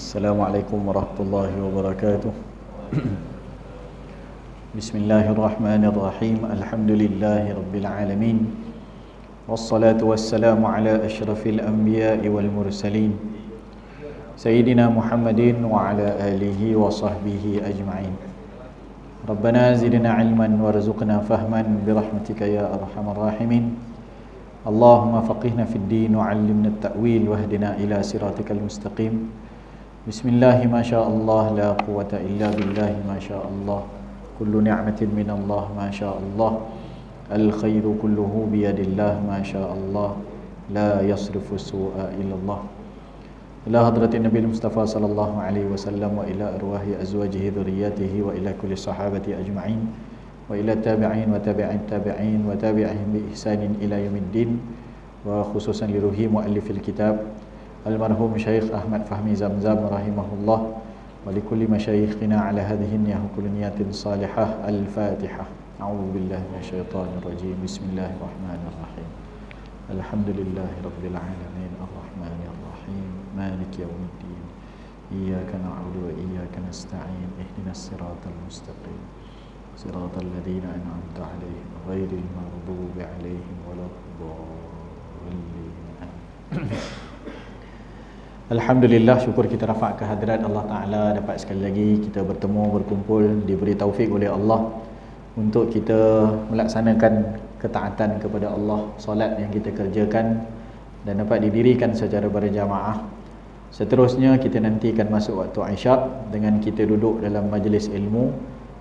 Assalamualaikum warahmatullahi wabarakatuh. Bismillahirrahmanirrahim. Alhamdulillahi rabbil alamin. Wassalatu wassalamu ala asyrafil anbiya'i wal mursalin Sayyidina Muhammadin wa ala alihi wa sahbihi ajma'in. Rabbana zidna ilman warzuqna fahman birahmatika ya arhamar rahimin. Allahumma faqihna fid din wa 'allimna at-ta'wil wahdina ila siratikal mustaqim. Bismillahi ma sya Allah, la quwwata illa billahi ma sya Allah. Kullu ni'matin min Allah ma sya Allah. Al khairu kulluhu biyadillah ma sya Allah. La yasrifu su'a illa Allah. Ila hadratin Nabi Mustafa sallallahu alaihi wasallam wa ila arwahi azwajihi dhurriyyatihi wa ila kulli sahabati ajma'in wa ila tabi'in wa tabi'in tabi'in wa tabi'ihim bi ihsanin ila yaumiddin, wa khususan li ruhi muallifil kitab Almarhum Syekh Ahmad Fahmi Zamzam rahimahullah, wa likulli masyayikhina ala hadhihi niyah kullu niyatin salihah. Al-Fatihah. A'udzu billahi minasyaitonir rajim. Bismillahirrahmanirrahim. Alhamdulillahi rabbil alamin, arrahmanir rahim, maliki yaumiddin. Iyyaka na'budu wa iyyaka nasta'in. Ihdinas siratal mustaqim. Siratal ladzina an'amta 'alaihim ghairil maghdubi 'alaihim waladdallin. Alhamdulillah, syukur kita rafa' ke hadrat Allah Ta'ala dapat sekali lagi kita bertemu, berkumpul, diberi taufik oleh Allah untuk kita melaksanakan ketaatan kepada Allah, solat yang kita kerjakan dan dapat didirikan secara berjamaah. Seterusnya kita nantikan masuk waktu Isyak dengan kita duduk dalam majlis ilmu,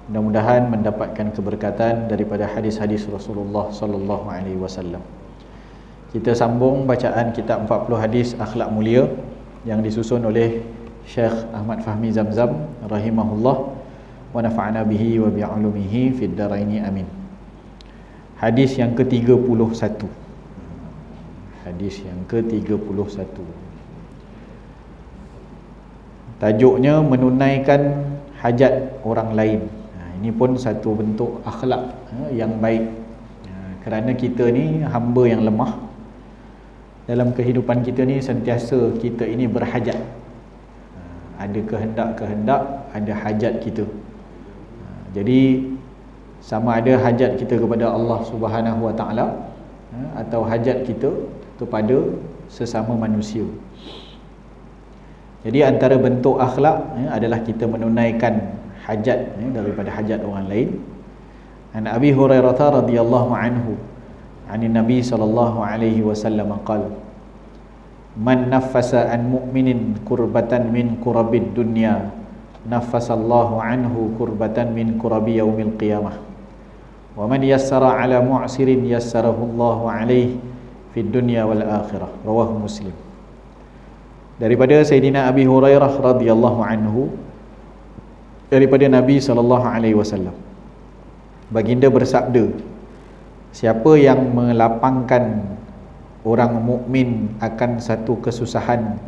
mudah-mudahan mendapatkan keberkatan daripada hadis-hadis Rasulullah sallallahu alaihi wasallam. Kita sambung bacaan kitab 40 hadis akhlak mulia yang disusun oleh Syekh Ahmad Fahmi Zamzam rahimahullah, wa nafa'ana bihi wa bi'ulumihi fid daraini amin. Hadis yang ke-31. Hadis yang ke-31. Tajuknya menunaikan hajat orang lain. Ini pun satu bentuk akhlak yang baik. Kerana kita ni hamba yang lemah. Dalam kehidupan kita ni sentiasa kita ini berhajat. Ada kehendak-kehendak, ada hajat kita. Jadi sama ada hajat kita kepada Allah Subhanahu Wa Taala atau hajat kita kepada sesama manusia. Jadi antara bentuk akhlak adalah kita menunaikan hajat daripada hajat orang lain. An Abi Hurairah radhiyallahu anhu anin Nabi sallallahu alaihi wasallam qala, man naffasa an mu'minin kurbatan min kurabid dunya naffasallahu anhu kurbatan min kurabi yaumil qiyamah, wa man yassara ala mu'sirin yassarahu Allahu alaihi fid dunya wal akhirah. Rawahu Muslim. Daripada Sayyidina Abi Hurairah radhiyallahu anhu, daripada Nabi sallallahu alaihi wasallam, baginda bersabda, siapa yang melapangkan orang mukmin akan satu kesusahan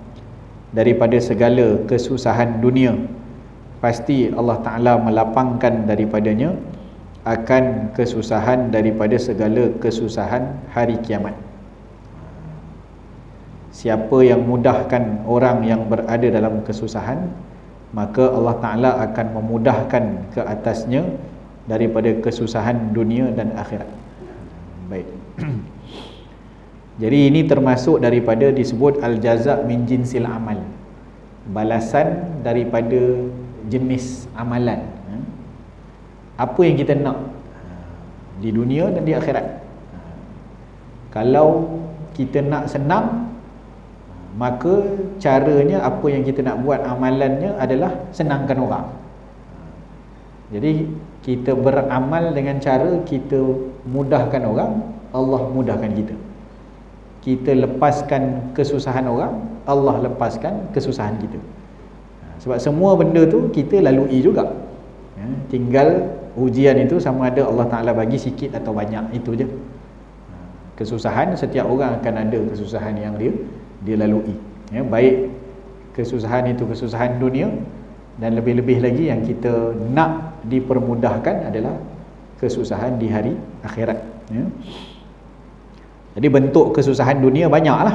daripada segala kesusahan dunia, pasti Allah Ta'ala melapangkan daripadanya akan kesusahan daripada segala kesusahan hari kiamat. Siapa yang mudahkan orang yang berada dalam kesusahan, maka Allah Ta'ala akan memudahkan ke atasnya daripada kesusahan dunia dan akhirat. Baik. Jadi ini termasuk daripada disebut al-jaza' min jinsil amal. Balasan daripada jenis amalan. Apa yang kita nak di dunia dan di akhirat. Kalau kita nak senang, maka caranya apa yang kita nak buat amalannya adalah senangkan orang. Jadi kita beramal dengan cara kita mudahkan orang, Allah mudahkan kita. Kita lepaskan kesusahan orang, Allah lepaskan kesusahan kita. Sebab semua benda tu kita lalui juga. Tinggal ujian itu sama ada Allah Ta'ala bagi sikit atau banyak, itu je. Kesusahan, setiap orang akan ada kesusahan yang dia lalui. Baik kesusahan itu kesusahan dunia, dan lebih-lebih lagi yang kita nak dipermudahkan adalah kesusahan di hari akhirat. Jadi bentuk kesusahan dunia banyaklah.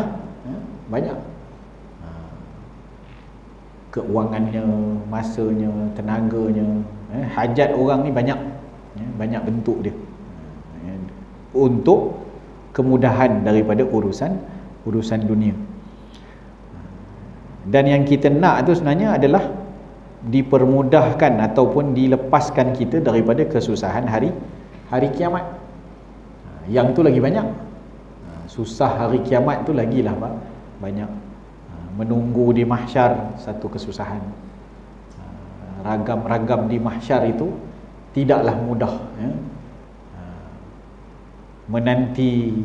Banyak. keuangannya, masanya, tenaganya. Hajat orang ni banyak, banyak bentuk dia, untuk kemudahan daripada urusan dunia. Dan yang kita nak tu sebenarnya adalah dipermudahkan ataupun dilepaskan kita daripada kesusahan hari kiamat. Yang tu lagi banyak. Susah hari kiamat tu lagilah banyak. Menunggu di mahsyar satu kesusahan. Ragam-ragam di mahsyar itu tidaklah mudah, menanti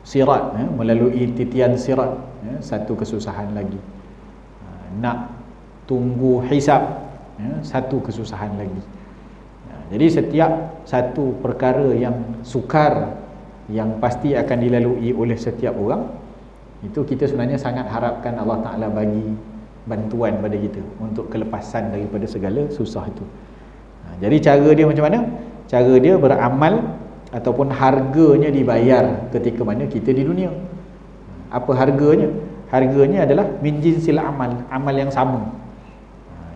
sirat, melalui titian sirat, satu kesusahan lagi. Nak tunggu hisab, satu kesusahan lagi. Jadi setiap satu perkara yang sukar, yang pasti akan dilalui oleh setiap orang, itu kita sebenarnya sangat harapkan Allah Ta'ala bagi bantuan pada kita untuk kelepasan daripada segala susah itu. Jadi cara dia macam mana? Cara dia beramal ataupun harganya dibayar ketika mana kita di dunia. Apa harganya? Harganya adalah min jinsil amal yang sama.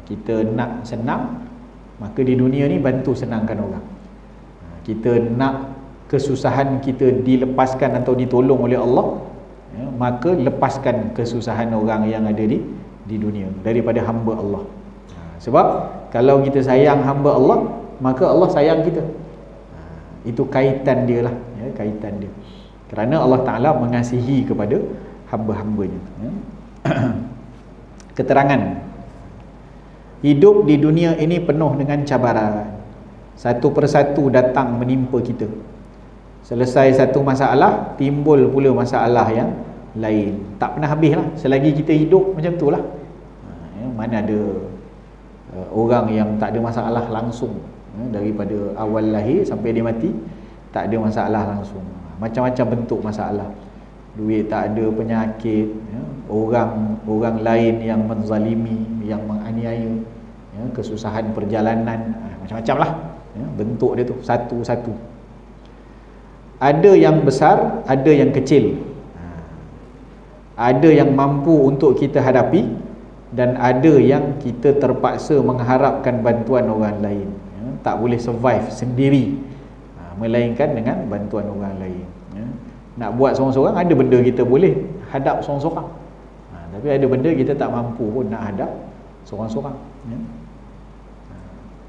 Kita nak senang, maka di dunia ni bantu senangkan orang. Kita nak kesusahan kita dilepaskan atau ditolong oleh Allah, maka lepaskan kesusahan orang yang ada di dunia daripada hamba Allah. Sebab kalau kita sayang hamba Allah, maka Allah sayang kita. Itu kaitan dia lah, kaitan dia. Kerana Allah Ta'ala mengasihi kepada hamba-hambanya. Keterangan, hidup di dunia ini penuh dengan cabaran. Satu persatu datang menimpa kita. Selesai satu masalah, timbul pula masalah yang lain. Tak pernah habis lah. Selagi kita hidup macam tu lah. Mana ada orang yang tak ada masalah langsung, daripada awal lahir sampai dia mati tak ada masalah langsung. Macam-macam bentuk masalah. Duit tak ada, penyakit, orang lain yang menzalimi, yang menganiaya, kesusahan perjalanan, macam-macam lah, bentuk dia tu satu-satu. Ada yang besar, ada yang kecil. Ada yang mampu untuk kita hadapi, dan ada yang kita terpaksa mengharapkan bantuan orang lain. Tak boleh survive sendiri, melainkan dengan bantuan orang lain. Nak buat seorang-seorang, ada benda kita boleh hadap seorang-seorang, tapi ada benda kita tak mampu pun nak hadap seorang-seorang.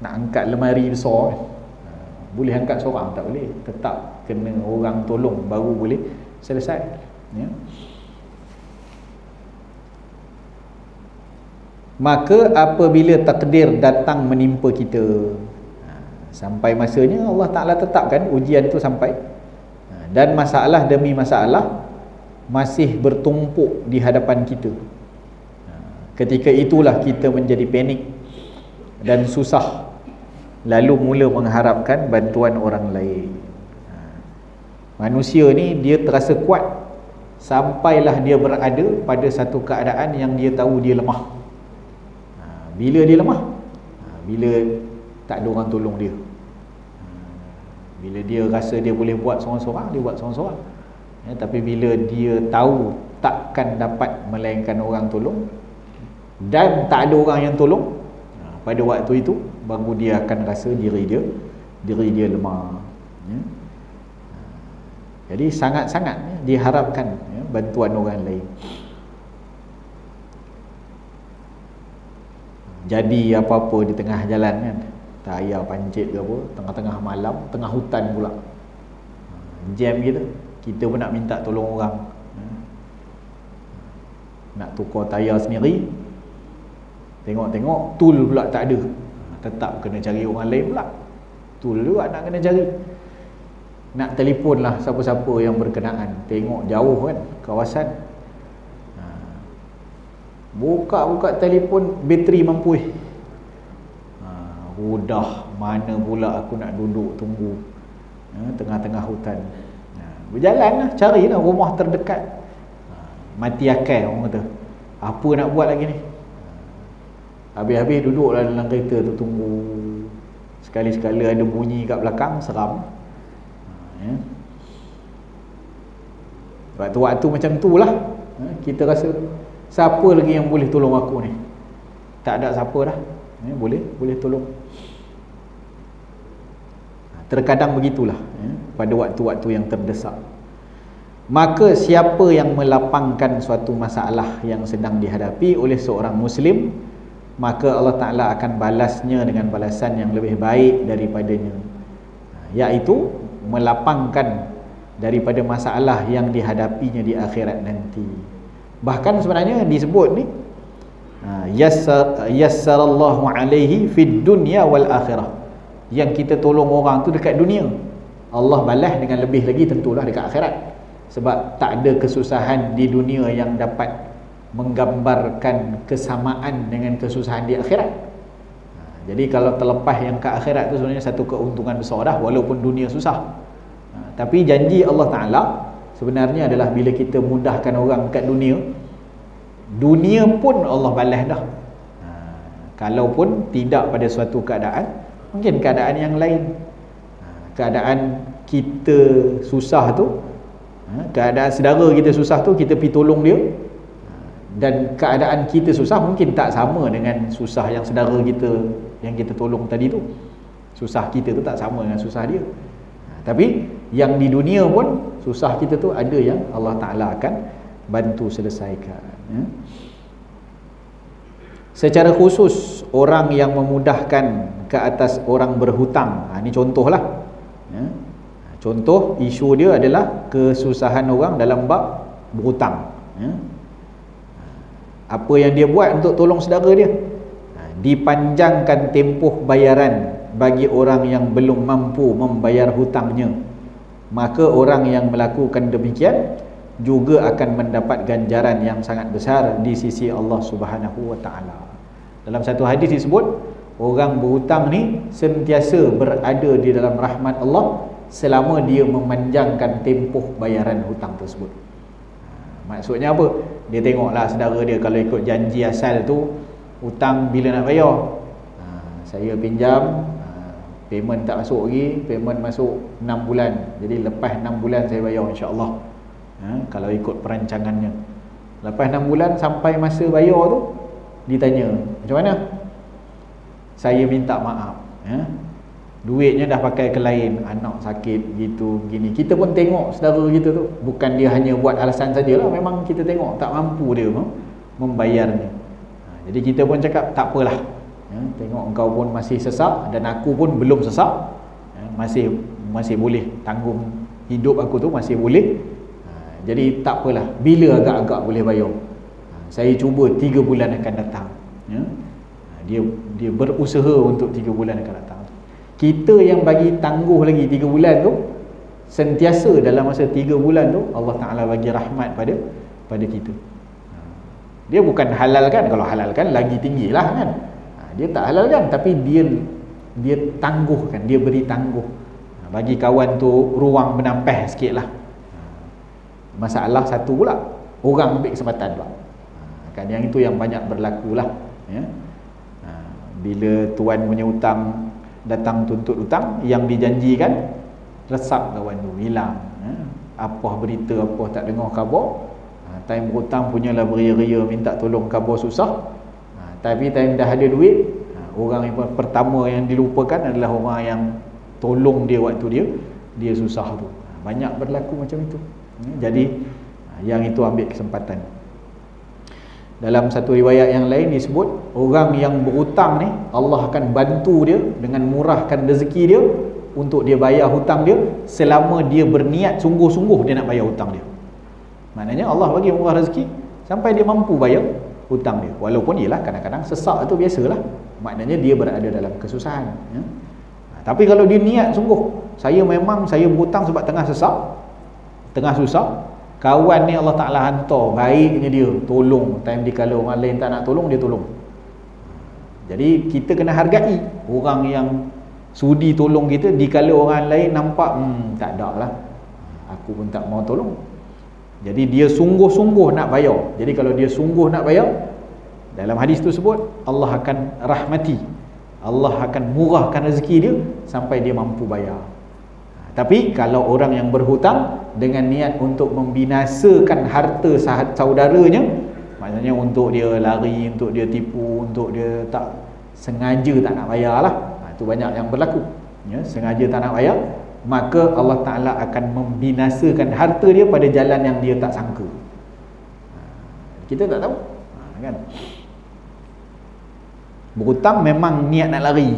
Nak angkat lemari besar, boleh angkat seorang? Tak boleh. Tetap kena orang tolong baru boleh selesai. Maka apabila takdir datang menimpa kita, sampai masanya Allah Ta'ala tetapkan ujian itu sampai, dan masalah demi masalah masih bertumpuk di hadapan kita. Ketika itulah kita menjadi panik dan susah, lalu mula mengharapkan bantuan orang lain. Manusia ni dia terasa kuat sampailah dia berada pada satu keadaan yang dia tahu dia lemah. Bila dia lemah? Bila tak ada orang tolong dia. Bila dia rasa dia boleh buat seorang-seorang, dia buat seorang-seorang. Tapi bila dia tahu takkan dapat melainkan orang tolong, dan tak ada orang yang tolong, pada waktu itu baru dia akan rasa diri dia lemah. Jadi sangat-sangat diharapkan bantuan orang lain. Jadi apa-apa di tengah jalan kan, tak payah pancit ke apa, tengah-tengah malam, tengah hutan pula, jam gitu, kita pun nak minta tolong orang. Nak tukar tayar sendiri, tengok-tengok tool pula tak ada, tetap kena cari orang lain pula. Tool juga nak kena cari. Nak telefon lah siapa-siapa yang berkenaan, tengok jauh kan kawasan, buka telefon, bateri mampu. Udah mana pula aku nak duduk tunggu tengah-tengah hutan. Berjalan lah, carilah rumah terdekat. Mati akal orang kata, apa nak buat lagi ni. Habis-habis duduklah dalam kereta tu tunggu. Sekali-sekala ada bunyi kat belakang, seram. Waktu-waktu macam tu lah kita rasa, siapa lagi yang boleh tolong aku ni? tak ada siapa dah, boleh tolong. Terkadang begitulah pada waktu-waktu yang terdesak. Maka siapa yang melapangkan suatu masalah yang sedang dihadapi oleh seorang Muslim, maka Allah Ta'ala akan balasnya dengan balasan yang lebih baik daripadanya, iaitu melapangkan daripada masalah yang dihadapinya di akhirat nanti. Bahkan sebenarnya disebut ni yassarallahu alaihi fid dunya wal akhirah. Yang kita tolong orang tu dekat dunia, Allah balas dengan lebih lagi tentulah dekat akhirat. Sebab tak ada kesusahan di dunia yang dapat menggambarkan kesamaan dengan kesusahan di akhirat. Jadi kalau terlepas yang ke akhirat tu sebenarnya satu keuntungan besar dah, walaupun dunia susah. Tapi janji Allah Ta'ala sebenarnya adalah bila kita mudahkan orang dekat dunia pun Allah balas dah. Kalaupun tidak pada suatu keadaan, mungkin keadaan yang lain, keadaan kita susah tu, keadaan saudara kita susah tu, kita pergi tolong dia, dan keadaan kita susah mungkin tak sama dengan susah yang saudara kita yang kita tolong tadi tu. Susah kita tu tak sama dengan susah dia. Tapi yang di dunia pun susah kita tu ada yang Allah Ta'ala akan bantu selesaikan. Secara khusus orang yang memudahkan ke atas orang berhutang, ini contohlah. Contoh isu dia adalah kesusahan orang dalam bab berhutang. Apa yang dia buat untuk tolong saudara dia? Dipanjangkan tempoh bayaran bagi orang yang belum mampu membayar hutangnya. Maka orang yang melakukan demikian juga akan mendapat ganjaran yang sangat besar di sisi Allah Subhanahu wa Ta'ala. Dalam satu hadis disebut, orang berhutang ni sentiasa berada di dalam rahmat Allah selama dia memanjangkan tempoh bayaran hutang tersebut. Maksudnya apa? Dia tengoklah saudara dia kalau ikut janji asal tu, hutang bila nak bayar, saya pinjam, payment tak masuk lagi, payment masuk 6 bulan, jadi lepas 6 bulan saya bayar insya-Allah. Kalau ikut perancangannya, lepas 6 bulan sampai masa bayar tu ditanya, macam mana? Saya minta maaf, duitnya dah pakai ke lain, anak sakit gitu gini. Kita pun tengok saudara kita tu, bukan dia hanya buat alasan sajalah, memang kita tengok tak mampu dia membayarnya. Jadi kita pun cakap tak apalah, tengok engkau pun masih sesak dan aku pun belum sesak, masih boleh tanggung hidup aku tu, masih boleh. Jadi tak apalah, bila agak-agak boleh bayar, saya cuba 3 bulan akan datang. Dia berusaha untuk 3 bulan akan datang. Kita yang bagi tangguh lagi 3 bulan tu, sentiasa dalam masa 3 bulan tu Allah Ta'ala bagi rahmat pada kita. Dia bukan halalkan, kalau halalkan lagi tinggilah kan. Dia tak halalkan, tapi dia tangguhkan, dia beri tangguh, bagi kawan tu ruang menampah sikit lah. Masalah satu pula, orang ambil kesempatan pula. Kan yang itu yang banyak berlaku lah, bila tuan punya hutang datang tuntut hutang, yang dijanjikan resap kawan tu, hilang. Apa berita apa tak dengar khabar. Time berhutang punyalah beria-ria minta tolong khabar susah. Tapi time dah ada duit, orang yang pertama yang dilupakan adalah orang yang tolong dia waktu dia susah tu. Banyak berlaku macam itu. Jadi yang itu ambil kesempatan. Dalam satu riwayat yang lain disebut, orang yang berhutang ni Allah akan bantu dia dengan murahkan rezeki dia untuk dia bayar hutang dia, selama dia berniat sungguh-sungguh dia nak bayar hutang dia. Maknanya Allah bagi murah rezeki sampai dia mampu bayar hutang dia. Walaupun ialah kadang-kadang sesak tu biasalah, maknanya dia berada dalam kesusahan. Tapi kalau dia niat sungguh, saya berhutang sebab tengah sesak, tengah susah, kawan ni Allah Ta'ala hantar baiknya dia tolong, time dikala orang lain tak nak tolong, dia tolong. Jadi kita kena hargai orang yang sudi tolong kita dikala orang lain nampak tak ada lah, aku pun tak mau tolong. Jadi dia sungguh-sungguh nak bayar. Jadi kalau dia sungguh nak bayar, dalam hadis tu sebut Allah akan rahmati, Allah akan murahkan rezeki dia sampai dia mampu bayar. Tapi kalau orang yang berhutang dengan niat untuk membinasakan harta saudaranya, Maksudnya untuk dia lari, untuk dia tipu, untuk dia tak sengaja tak nak bayar lah. Itu banyak yang berlaku, ya, sengaja tak nak bayar, maka Allah Ta'ala akan membinasakan harta dia pada jalan yang dia tak sangka. Kita tak tahu, kan? Berhutang memang niat nak lari,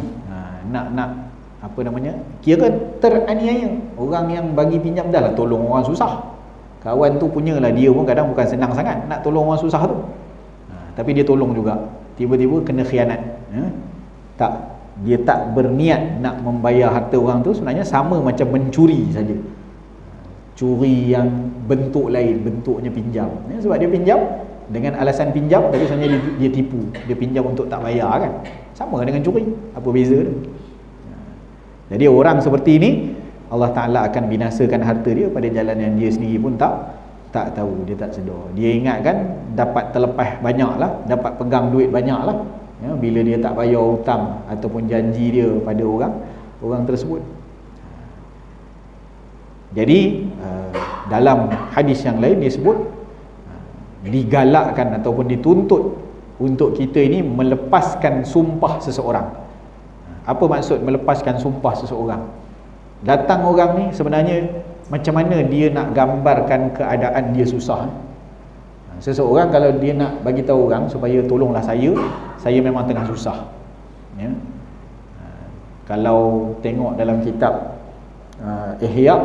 nak apa namanya, kira teraniaya. Orang yang bagi pinjam dah lah tolong orang susah, kawan tu punyalah, dia pun kadang bukan senang sangat nak tolong orang susah tu, tapi dia tolong juga, tiba-tiba kena khianat. Dia tak berniat nak membayar harta orang tu, sebenarnya sama macam mencuri saja. Curi yang bentuk lain, bentuknya pinjam, ya, sebab dia pinjam dengan alasan pinjam, tapi sebenarnya dia tipu, dia pinjam untuk tak bayar, kan? Sama dengan curi, apa beza tu? Jadi orang seperti ini Allah Ta'ala akan binasakan harta dia pada jalan yang dia sendiri pun tak tahu, dia tak sedar. Dia ingatkan dapat terlepas banyak lah, dapat pegang duit banyak lah, ya, bila dia tak bayar hutang ataupun janji dia pada orang tersebut. Jadi dalam hadis yang lain dia sebut digalakkan ataupun dituntut untuk kita ini melepaskan sumpah seseorang. Apa maksud melepaskan sumpah seseorang? Datang orang ni sebenarnya macam mana dia nak gambarkan keadaan dia susah. Seseorang kalau dia nak bagi tahu orang supaya tolonglah saya memang tengah susah, ya. Kalau tengok dalam kitab Ihya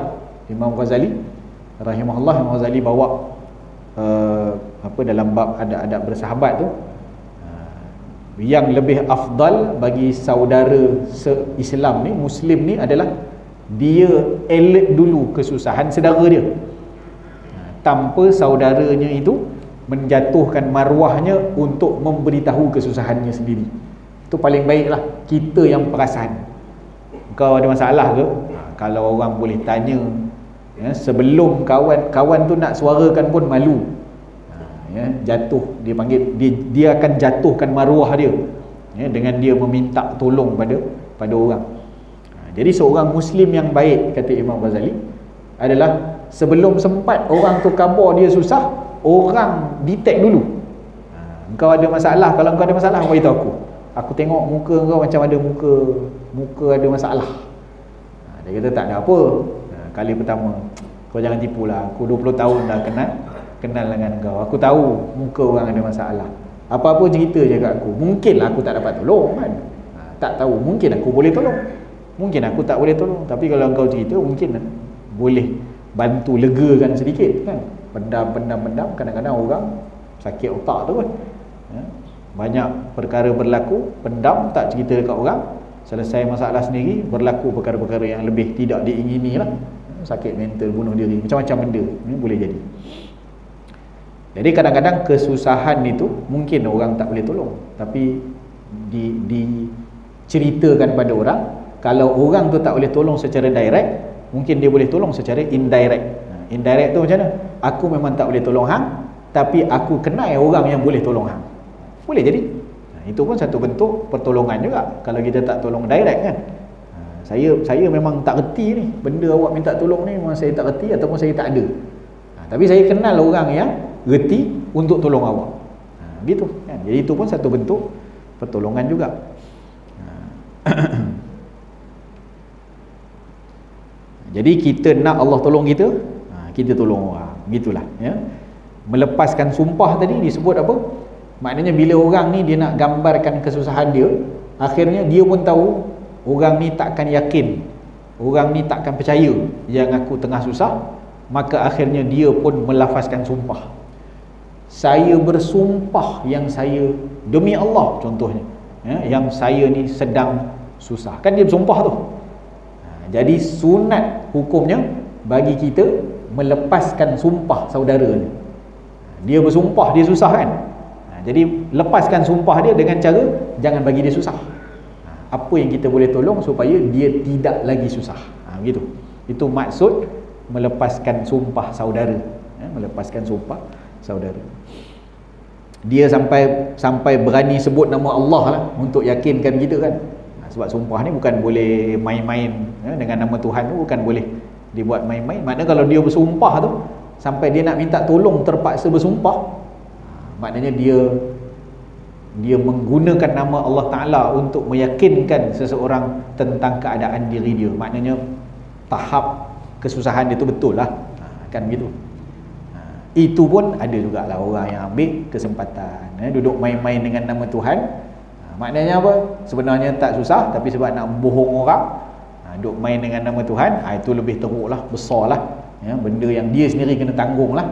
Imam Ghazali rahimahullah, Imam Ghazali bawa dalam bab adab bersahabat tu, yang lebih afdal bagi saudara se-Islam ni, Muslim ni, adalah dia elak dulu kesusahan saudara dia, tanpa saudaranya itu menjatuhkan maruahnya untuk memberitahu kesusahannya sendiri. Itu paling baiklah kita yang perasan. Kau ada masalah ke? Kalau orang boleh tanya, ya, sebelum kawan tu nak suarakan pun malu, ya, jatuh, dia panggil, dia akan jatuhkan maruah dia, ya, dengan dia meminta tolong pada orang. Jadi seorang Muslim yang baik, kata Imam Ghazali, adalah sebelum sempat orang tu khabar dia susah, orang detect dulu. Kau ada masalah, kalau kau ada masalah, kau beritahu aku tengok muka kau macam ada muka ada masalah. Dia kata tak ada apa. Kali pertama, kau jangan tipulah, aku 20 tahun dah kenal dengan kau, aku tahu muka orang ada masalah, apa-apa cerita je kat aku. Mungkinlah aku tak dapat tolong, kan? Tak tahu, mungkin aku boleh tolong, mungkin aku tak boleh tolong, tapi kalau kau cerita mungkin boleh bantu legakan sedikit, kan? Pendam, kadang-kadang orang sakit otak tu, kan, ya? Banyak perkara berlaku, pendam, tak cerita dekat orang, selesai masalah sendiri, berlaku perkara-perkara yang lebih tidak diingini lah, sakit mental, bunuh diri, macam-macam benda ni boleh jadi. Jadi kadang-kadang kesusahan itu mungkin orang tak boleh tolong, tapi diceritakan pada orang. Kalau orang tu tak boleh tolong secara direct, mungkin dia boleh tolong secara indirect. Indirect tu macam mana? Aku memang tak boleh tolong hang, tapi aku kenal orang yang boleh tolong hang. Boleh jadi. Itu pun satu bentuk pertolongan juga, kalau kita tak tolong direct, kan? Saya memang tak reti ni, benda awak minta tolong ni memang saya tak reti ataupun saya tak ada. Tapi saya kenal orang yang reti untuk tolong awak. Gitu, kan? Jadi itu pun satu bentuk pertolongan juga. Jadi kita nak Allah tolong kita, kita tolong orang. Gitulah, ya. Melepaskan sumpah tadi disebut apa? Maknanya bila orang ni dia nak gambarkan kesusahan dia, akhirnya dia pun tahu orang ni takkan yakin, orang ni takkan percaya yang aku tengah susah, maka akhirnya dia pun melafazkan sumpah. Saya bersumpah yang saya, demi Allah contohnya, ya, yang saya ni sedang susah. Kan dia bersumpah tu. Jadi sunat hukumnya bagi kita melepaskan sumpah saudara ni. Dia bersumpah dia susah, kan? Jadi lepaskan sumpah dia dengan cara jangan bagi dia susah. Apa yang kita boleh tolong supaya dia tidak lagi susah. Begitu. Itu maksud melepaskan sumpah saudara, ya, melepaskan sumpah saudara. Dia sampai berani sebut nama Allah lah untuk yakinkan kita, kan? Sebab sumpah ni bukan boleh main-main, ya, dengan nama Tuhan tu bukan boleh dibuat main-main. Maknanya kalau dia bersumpah tu sampai dia nak minta tolong terpaksa bersumpah, Maknanya dia menggunakan nama Allah Ta'ala untuk meyakinkan seseorang tentang keadaan diri dia. Maknanya tahap kesusahan dia tu betul lah, kan begitu. Itu pun ada jugalah orang yang ambil kesempatan duduk main-main dengan nama Tuhan. Maknanya apa? Sebenarnya tak susah, tapi sebab nak bohong orang, duduk main dengan nama Tuhan, itu lebih teruk lah, besar lah, benda yang dia sendiri kena tanggung lah.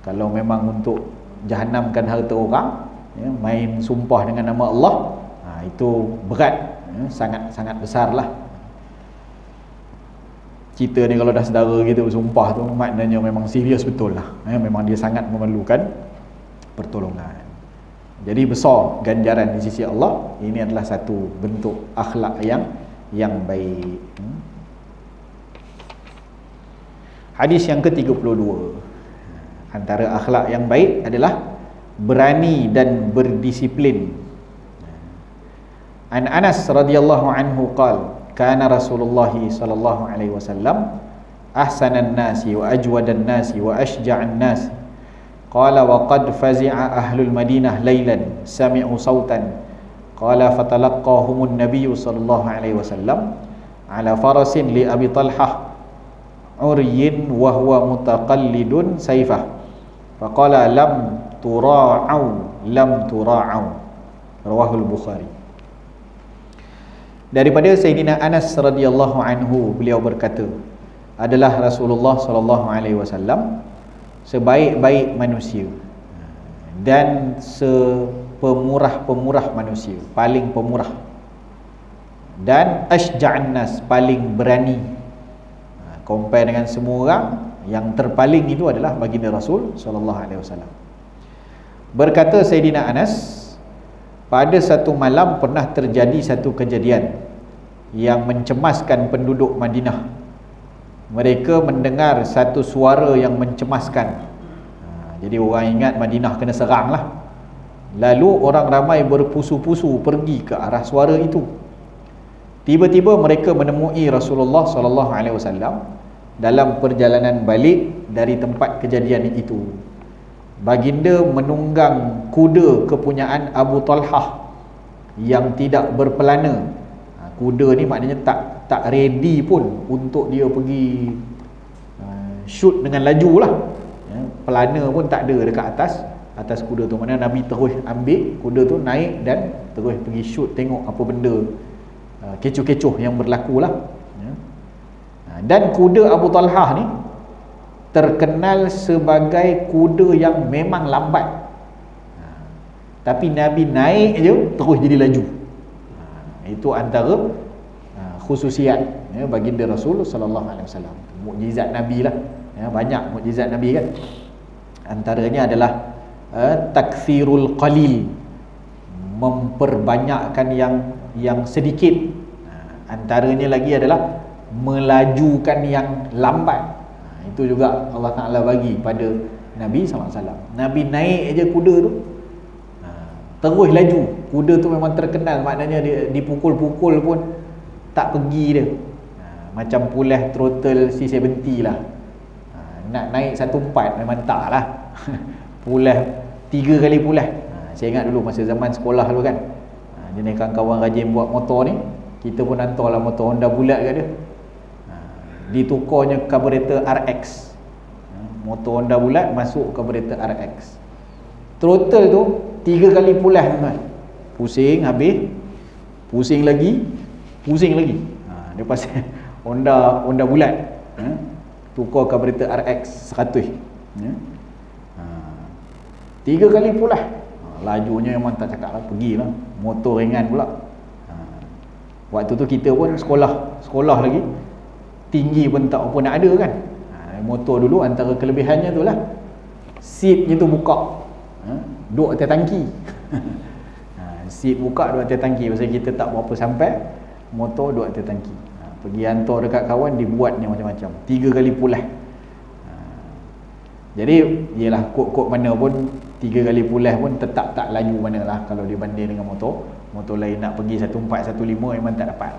Kalau memang untuk jahanamkan harta orang, main sumpah dengan nama Allah, itu berat, sangat-sangat besar lah. Kita ni kalau dah saudara kita bersumpah tu, maknanya memang serius betul lah, memang dia sangat memerlukan pertolongan. Jadi besar ganjaran di sisi Allah. Ini adalah satu bentuk akhlak yang baik. Hadis yang ke-32, antara akhlak yang baik adalah berani dan berdisiplin. An Anas radhiyallahu anhu qala kana Rasulullah sallallahu alaihi wasallam ahsanan nasi wa ajwadan nasi wa ashja'an nasi. Qala wa qad fazi'a ahlul Madinah laylan sami'u sautan. Qala fatalaqahumun nabiyyu sallallahu alaihi wasallam ala farasin li Abi Talhah uryin wa huwa mutaqallidun sayfah. Faqala lam tura'au rawahul Bukhari. Daripada Sayyidina Anas radhiyallahu anhu, beliau berkata, adalah Rasulullah sallallahu alaihi wasallam sebaik-baik manusia dan sepemurah-pemurah manusia, paling pemurah, dan asyja'an nas, paling berani. Compare dengan semua orang, yang terpaling itu adalah baginda Rasul sallallahu alaihi wasallam. Berkata Sayyidina Anas, pada satu malam pernah terjadi satu kejadian yang mencemaskan penduduk Madinah. Mereka mendengar satu suara yang mencemaskan. Jadi orang ingat Madinah kena serang lah. Lalu orang ramai berpusu-pusu pergi ke arah suara itu. Tiba-tiba mereka menemui Rasulullah SAW dalam perjalanan balik dari tempat kejadian itu. Baginda menunggang kuda kepunyaan Abu Talhah yang tidak berpelana. Kuda ni maknanya tak ready pun untuk dia pergi shoot dengan laju lah. Pelana pun tak ada dekat atas kuda tu. Maknanya Nabi terus ambil kuda tu, naik dan terus pergi shoot, tengok apa benda kecoh-kecoh yang berlaku lah. Dan kuda Abu Talhah ni terkenal sebagai kuda yang memang lambat, tapi Nabi naik je terus jadi laju. Itu antara khususiat baginda Rasul sallallahu alaihi wasallam. Mukjizat Nabi lah, banyak mukjizat Nabi kan. Antaranya adalah takfirul qalil, memperbanyakkan yang sedikit. Antaranya lagi adalah melajukan yang lambat. Itu juga Allah Ta'ala bagi pada Nabi SAW. Nabi naik je kuda tu, terus laju. Kuda tu memang terkenal, maknanya dia dipukul-pukul pun tak pergi dia. Macam pulah throttle C70 lah. Nak naik 1.4 memang tak lah. Pulah 3 kali pulah. Saya ingat dulu masa zaman sekolah dulu kan, jenis kawan-kawan rajin buat motor ni, kita pun hantarlah motor Honda bulat kat dia. Ditukarnya karburator RX. Motor Honda bulat masuk karburator RX. Throttle tu 3 kali pulas tuan. Pusing habis, pusing lagi, pusing lagi. Dia pasal Honda bulat, tukar karburator RX 100. 3 kali pulas. Lajunya memang tak cakap lah, pergilah. Motor ringan pula. Waktu tu kita pun sekolah lagi, tinggi pun tak apa nak ada kan. Motor dulu antara kelebihannya tu lah, seat je tu buka, duduk atas tangki. Seat buka, duduk atas tangki. Pasal kita tak berapa sampai, motor duduk atas tangki. Pergi hantar dekat kawan, dibuatnya macam-macam, 3 kali pulas. Jadi yelah, kod-kod mana pun 3 kali pulas pun tetap tak laju mana lah kalau dibanding dengan motor lain. Nak pergi 14, 15 memang tak dapat.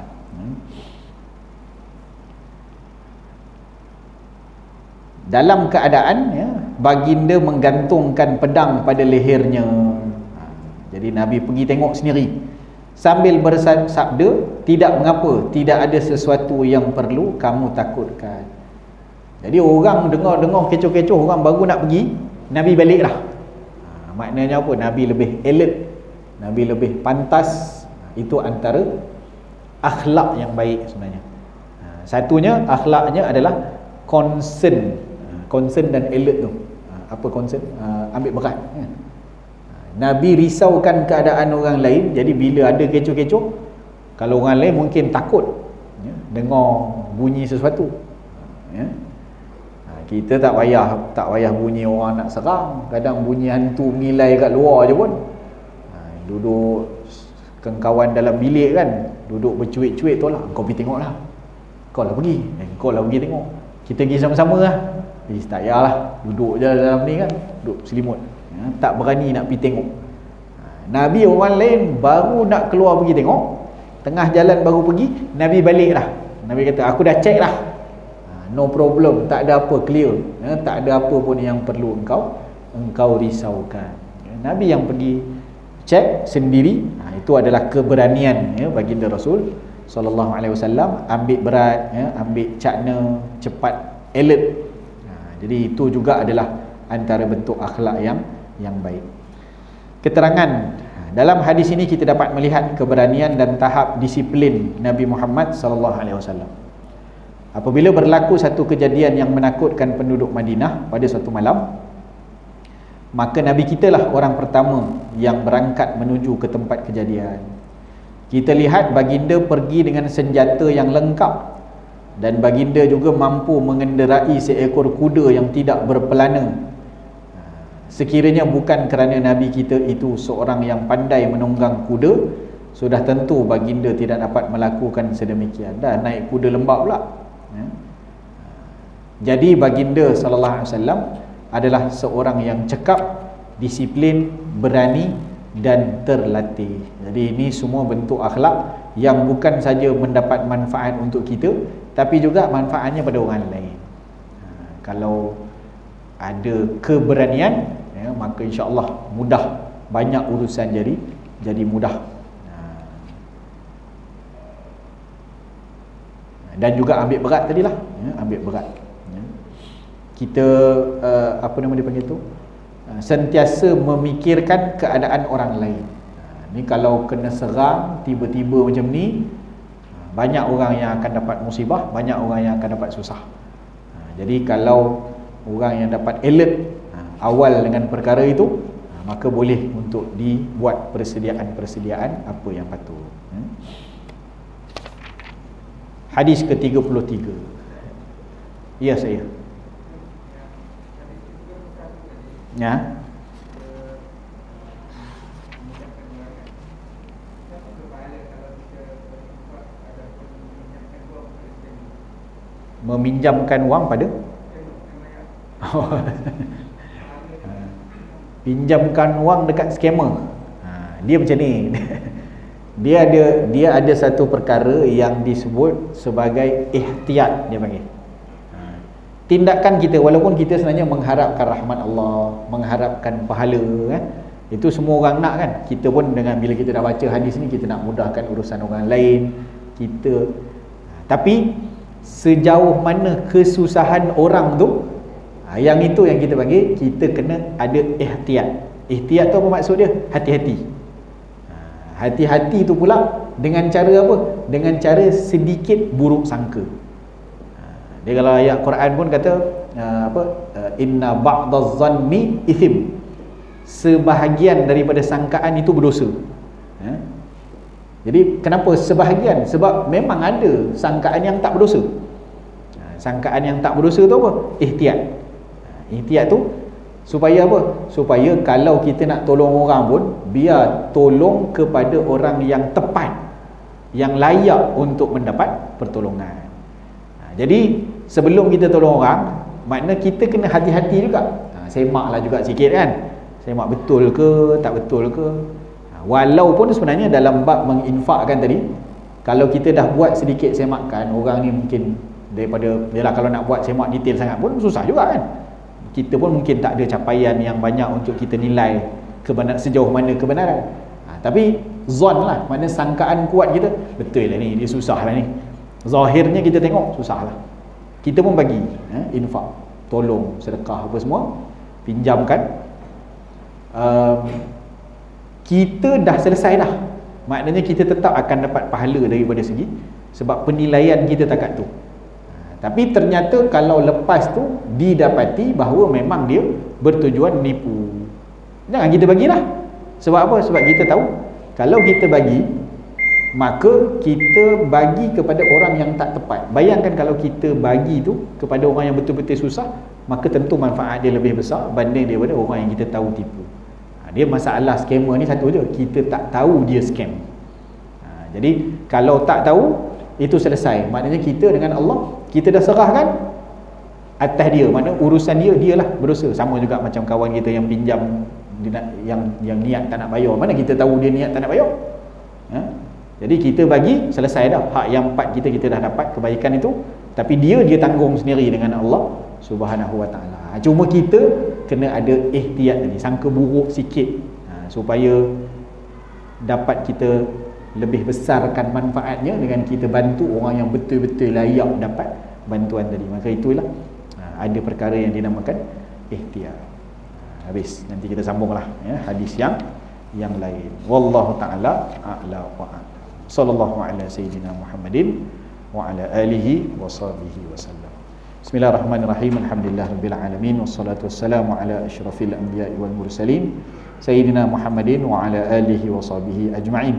Dalam keadaan baginda menggantungkan pedang pada lehernya. Jadi Nabi pergi tengok sendiri sambil bersabda, tidak mengapa, tidak ada sesuatu yang perlu kamu takutkan. Jadi orang dengar-dengar kecoh-kecoh, orang baru nak pergi, Nabi balik dah. Maknanya apa? Nabi lebih alert, Nabi lebih pantas. Itu antara akhlak yang baik sebenarnya. Satunya akhlaknya adalah concern dan alert tu. Apa concern? Ambil berat. Nabi risaukan keadaan orang lain. Jadi bila ada kecoh-kecoh, kalau orang lain mungkin takut dengar bunyi sesuatu. Kita tak payah bunyi orang nak serang. Kadang bunyi hantu mengilai kat luar je pun. Duduk kawan dalam bilik kan, duduk bercuit-cuit tu lah, kau pergi tengok lah, kau lah pergi, kau lah pergi tengok, kita pergi sama-sama lah. Tak payahlah duduk je dalam ni kan, duduk selimut, tak berani nak pergi tengok. Nabi orang lain baru nak keluar pergi tengok, tengah jalan baru pergi, Nabi balik dah. Nabi kata, aku dah check dah, no problem, tak ada apa, clear, tak ada apa pun yang perlu engkau risaukan. Nabi yang pergi cek sendiri. Itu adalah keberanian baginda Rasul sallallahu alaihi wasallam, ambil berat, ambil cakna, cepat, alert. Jadi itu juga adalah antara bentuk akhlak yang baik. Keterangan dalam hadis ini kita dapat melihat keberanian dan tahap disiplin Nabi Muhammad sallallahu alaihi wasallam. Apabila berlaku satu kejadian yang menakutkan penduduk Madinah pada suatu malam, maka Nabi kita lah orang pertama yang berangkat menuju ke tempat kejadian. Kita lihat baginda pergi dengan senjata yang lengkap, dan baginda juga mampu mengenderai seekor kuda yang tidak berpelana. Sekiranya bukan kerana Nabi kita itu seorang yang pandai menunggang kuda, sudah tentu baginda tidak dapat melakukan sedemikian. Dah naik kuda lembab pula. Jadi baginda sallallahu alaihi wasallam adalah seorang yang cekap, disiplin, berani dan terlatih. Jadi ini semua bentuk akhlak yang bukan saja mendapat manfaat untuk kita, tapi juga manfaatnya pada orang lain. Kalau ada keberanian, maka insya-Allah mudah, banyak urusan jadi mudah. Dan juga ambil berat tadilah, ambil berat. Kita apa nama dia panggil tu, sentiasa memikirkan keadaan orang lain. Ni kalau kena serang tiba-tiba macam ni, banyak orang yang akan dapat musibah, banyak orang yang akan dapat susah. Jadi kalau orang yang dapat alert awal dengan perkara itu, maka boleh untuk dibuat persediaan-persediaan apa yang patut. Hadis ke-33. Ya, saya. Ya. Meminjamkan wang pada pinjamkan wang dekat scammer. Dia macam ni. Dia ada satu perkara yang disebut sebagai ihtiyat, dia panggil. Tindakan kita, walaupun kita sebenarnya mengharapkan rahmat Allah, mengharapkan pahala kan, itu semua orang nak kan. Kita pun dengan bila kita dah baca hadis ni, kita nak mudahkan urusan orang lain kita. Tapi sejauh mana kesusahan orang tu, yang itu yang kita panggil, kita kena ada ihtiyat. Ihtiyat tu apa maksud dia? Hati-hati. Hati-hati tu pula dengan cara apa? Dengan cara sedikit buruk sangka. Dia kalau ayat Quran pun kata inna ba'daz zanni ithim, sebahagian daripada sangkaan itu berdosa. Jadi kenapa sebahagian? Sebab memang ada sangkaan yang tak berdosa. Sangkaan yang tak berdosa tu apa? Ihtiyat. Ihtiyat tu supaya apa? Supaya kalau kita nak tolong orang pun, biar tolong kepada orang yang tepat, yang layak untuk mendapat pertolongan. Jadi sebelum kita tolong orang, makna kita kena hati-hati juga. Semaklah juga sikit kan. Semak betul ke, tak betul ke. Walaupun sebenarnya dalam bab menginfakkan tadi, kalau kita dah buat sedikit semakan, orang ni mungkin daripada, yalah, kalau nak buat semak detail sangat pun susah juga kan. kita pun mungkin tak ada capaian yang banyak untuk kita nilai sejauh mana kebenaran. Tapi zon lah, maknanya sangkaan kuat kita, betul lah ni, dia susah lah ni. Zahirnya kita tengok susah lah, kita pun bagi infak, tolong, sedekah apa semua, pinjamkan, kita dah selesai dah. Maknanya kita tetap akan dapat pahala daripada segi sebab penilaian kita takat tu. Tapi ternyata kalau lepas tu didapati bahawa memang dia bertujuan menipu, jangan kita bagilah. Sebab apa? Sebab kita tahu kalau kita bagi, maka kita bagi kepada orang yang tak tepat. Bayangkan kalau kita bagi tu kepada orang yang betul-betul susah, maka tentu manfaat dia lebih besar banding daripada orang yang kita tahu tipu. Dia masalah scammer ni satu je, kita tak tahu dia scam. Jadi kalau tak tahu, itu selesai. Maknanya kita dengan Allah, kita dah serahkan atas dia. Maknanya urusan dia lah berdosa. Sama juga macam kawan kita yang pinjam, yang niat tak nak bayar. Mana kita tahu dia niat tak nak bayar? Jadi kita bagi, selesai dah. Hak yang part kita dah dapat kebaikan itu. Tapi dia tanggung sendiri dengan Allah Subhanahu Wa Taala. Cuma kita kena ada ihtiyat tadi, sangka buruk sikit, supaya dapat kita lebih besarkan manfaatnya dengan kita bantu orang yang betul-betul layak dapat bantuan tadi. Maka itulah ada perkara yang dinamakan ihtiyat. Habis, nanti kita sambunglah hadis yang lain. Wallahu taala a'la wa a'lam. Sallallahu ala sayyidina Muhammadin wa ala alihi wa sahbihi wasallam. Bismillahirrahmanirrahim. Alhamdulillahirabbil alamin wassalatu wassalamu ala asyrafil anbiya'i wal mursalin sayyidina Muhammadin wa ala alihi wa sahbihi ajma'in.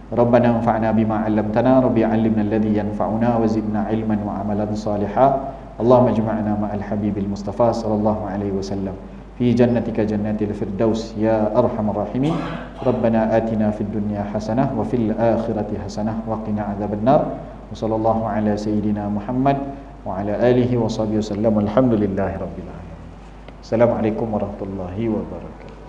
Rabbana anfa'na bima 'allamtana, rabbi 'allimna alladhi yanfa'una wa zidna 'ilman wa 'amalan shalihan. Allahumma ijma'na ma'al habibil mustafa sallallahu alaihi wasallam fi jannatika jannatil firdaus ya arhamar rahimin. Rabbana atina fid dunya hasanah wa fil akhirati hasanah wa qina adzabannar. Wa sallallahu ala sayyidina Muhammad wa ala alihi wa sahbihi wasallam. Alhamdulillahirabbil alamin. Assalamualaikum warahmatullahi wabarakatuh.